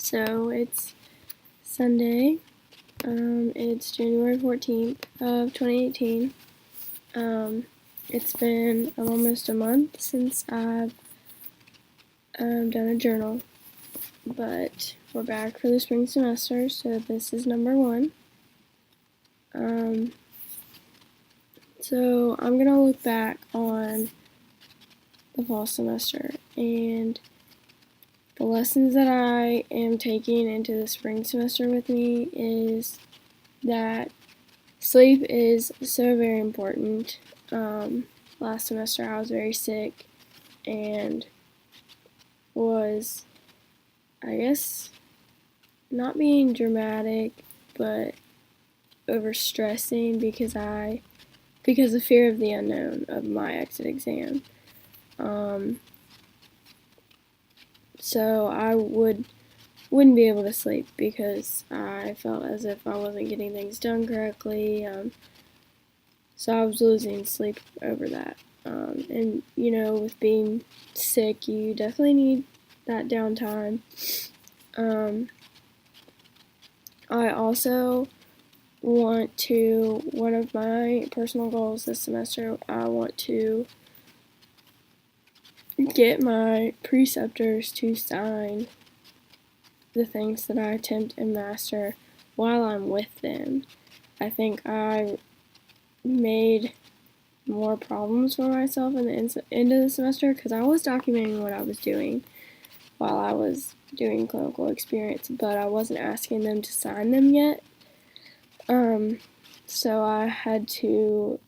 So it's Sunday. It's January 14th of 2018. It's been almost a month since I've done a journal, but we're back for the spring semester, so this is number 1. So I'm going to look back on the fall semester and the lessons that I am taking into the spring semester with me is that sleep is so very important. Last semester I was very sick and was, I guess, not being dramatic, but overstressing because of fear of the unknown of my exit exam. So I wouldn't be able to sleep because I felt as if I wasn't getting things done correctly. So I was losing sleep over that. And with being sick, you definitely need that downtime. I also one of my personal goals this semester, I want to get my preceptors to sign the things that I attempt and master while I'm with them. I think I made more problems for myself in the end of the semester because I was documenting what I was doing while I was doing clinical experience, but I wasn't asking them to sign them yet. So I had to,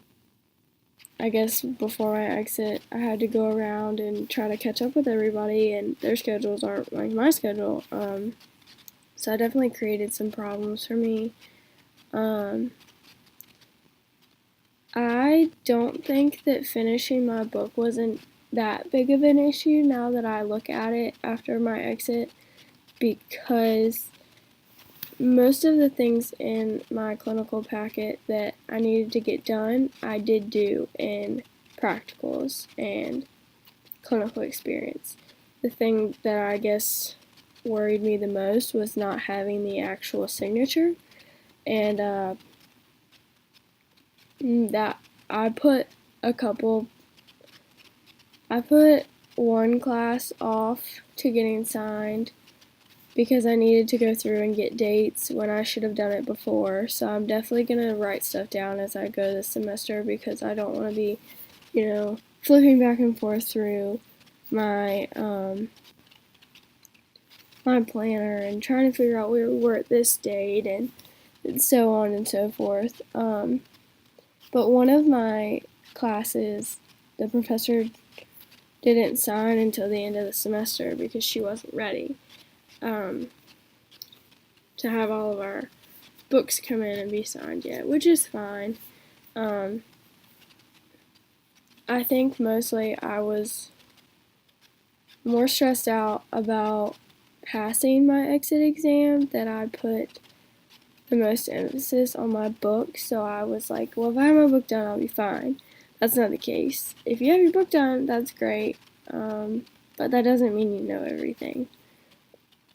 I guess before my exit, I had to go around and try to catch up with everybody, and their schedules aren't like my schedule. So I definitely created some problems for me. I don't think that finishing my book wasn't that big of an issue now that I look at it after my exit, because most of the things in my clinical packet that I needed to get done, I did do in practicals and clinical experience. The thing that I guess worried me the most was not having the actual signature, and that I put one class off to getting signed because I needed to go through and get dates when I should have done it before. So I'm definitely going to write stuff down as I go this semester because I don't want to be, flipping back and forth through my my planner and trying to figure out where we were at this date and so on and so forth. But one of my classes, the professor didn't sign until the end of the semester because she wasn't ready to have all of our books come in and be signed yet, which is fine. I think mostly I was more stressed out about passing my exit exam that I put the most emphasis on my book. So I was like, well, if I have my book done, I'll be fine. That's not the case. If you have your book done, that's great, but that doesn't mean you know everything.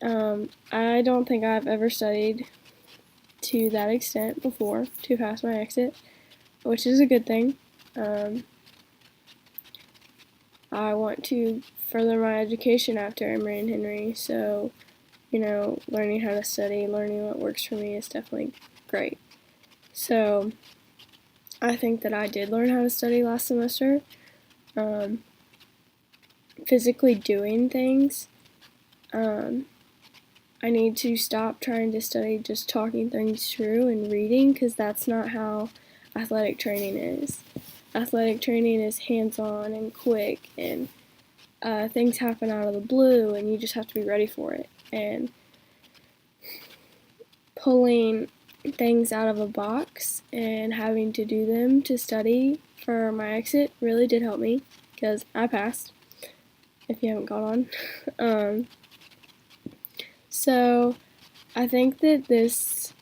I don't think I've ever studied to that extent before to pass my exit, which is a good thing. I want to further my education after Emory and Henry, so learning how to study, learning what works for me is definitely great. So I think that I did learn how to study last semester. Physically doing things. I need to stop trying to study just talking things through and reading, because that's not how athletic training is. Athletic training is hands-on and quick, and things happen out of the blue, and you just have to be ready for it. And pulling things out of a box and having to do them to study for my exit really did help me, because I passed, if you haven't caught on. So I think that these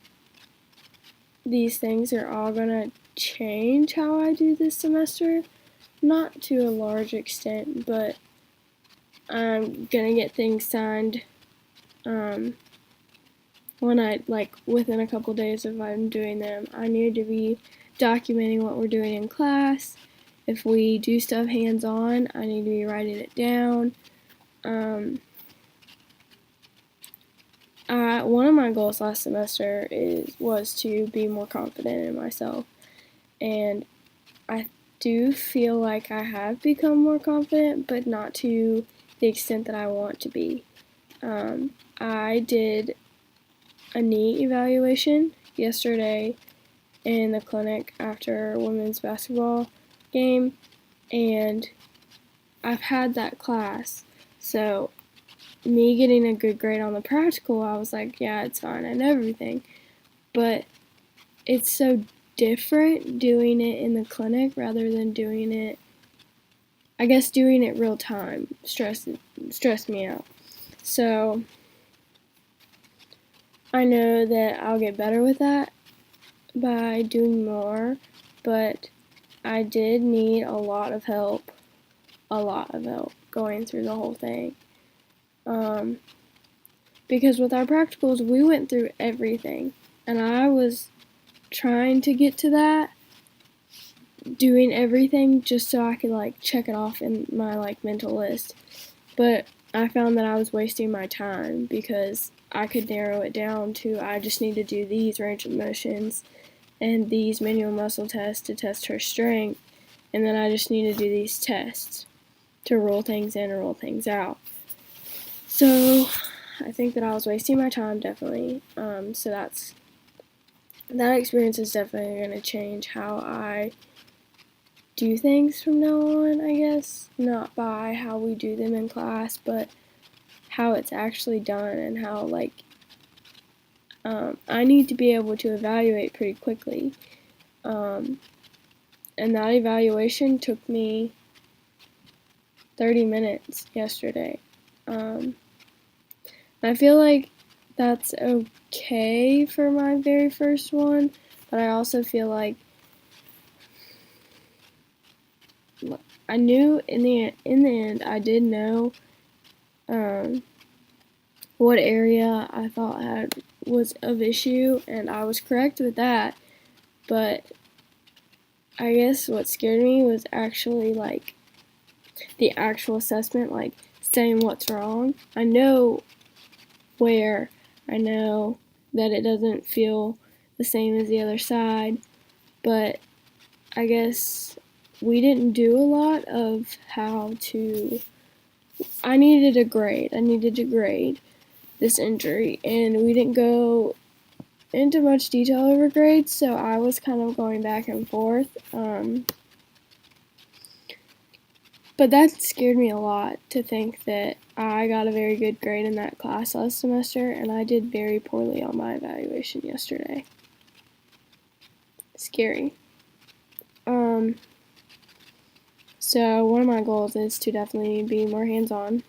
things are all gonna change how I do this semester, not to a large extent, but I'm gonna get things signed when within a couple days of I'm doing them, I need to be documenting what we're doing in class. If we do stuff hands-on, I need to be writing it down. One of my goals last semester was to be more confident in myself, and I do feel like I have become more confident, but not to the extent that I want to be. I did a NEAT evaluation yesterday in the clinic after a women's basketball game, and I've had that class, so me getting a good grade on the practical, I was like, yeah, it's fine, I know everything. But it's so different doing it in the clinic rather than doing it real time stressed me out. So I know that I'll get better with that by doing more, but I did need a lot of help going through the whole thing. Because with our practicals, we went through everything, and I was trying to get to that, doing everything just so I could check it off in my mental list. But I found that I was wasting my time because I could narrow it down to I just need to do these range of motions and these manual muscle tests to test her strength, and then I just need to do these tests to rule things in and rule things out. So I think that I was wasting my time, definitely. So that experience is definitely going to change how I do things from now on, I guess. Not by how we do them in class, but how it's actually done and how, I need to be able to evaluate pretty quickly. And that evaluation took me 30 minutes yesterday. I feel like that's okay for my very first one, but I also feel like I knew in the end I did know what area I thought was of issue, and I was correct with that. But I guess what scared me was actually the actual assessment, saying what's wrong. I know where, I know that it doesn't feel the same as the other side, but I guess we didn't do a lot of how to. I needed to grade this injury, and we didn't go into much detail over grades, so I was kind of going back and forth. But that scared me a lot, to think that I got a very good grade in that class last semester, and I did very poorly on my evaluation yesterday. Scary. So one of my goals is to definitely be more hands-on.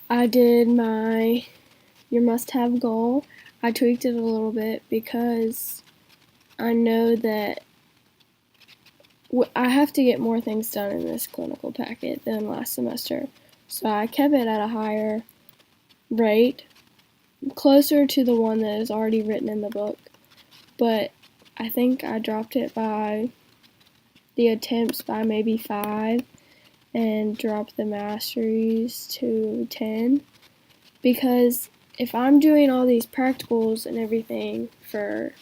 I did your must-have goal. I tweaked it a little bit because I know that I have to get more things done in this clinical packet than last semester. So I kept it at a higher rate, closer to the one that is already written in the book. But I think I dropped it by the attempts by maybe 5 and dropped the masteries to 10. Because if I'm doing all these practicals and everything for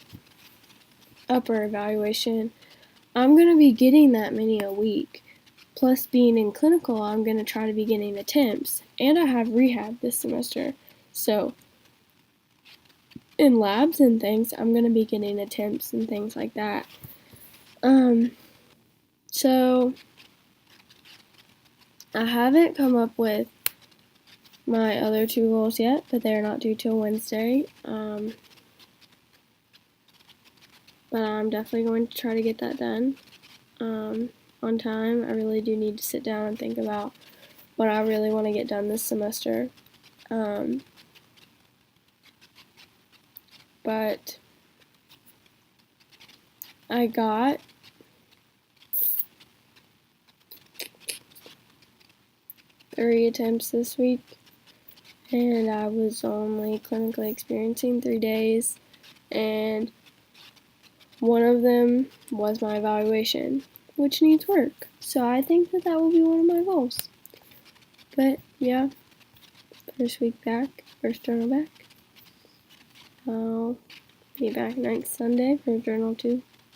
upper evaluation, I'm going to be getting that many a week. Plus, being in clinical, I'm going to try to be getting attempts. And I have rehab this semester. So, in labs and things, I'm going to be getting attempts and things like that. So, I haven't come up with my other 2 goals yet, but they're not due till Wednesday. But I'm definitely going to try to get that done on time. I really do need to sit down and think about what I really want to get done this semester. But I got 3 attempts this week, and I was only clinically experiencing 3 days, and one of them was my evaluation, which needs work. So I think that will be one of my goals. But yeah, first week back, first journal back. I'll be back next Sunday for journal 2.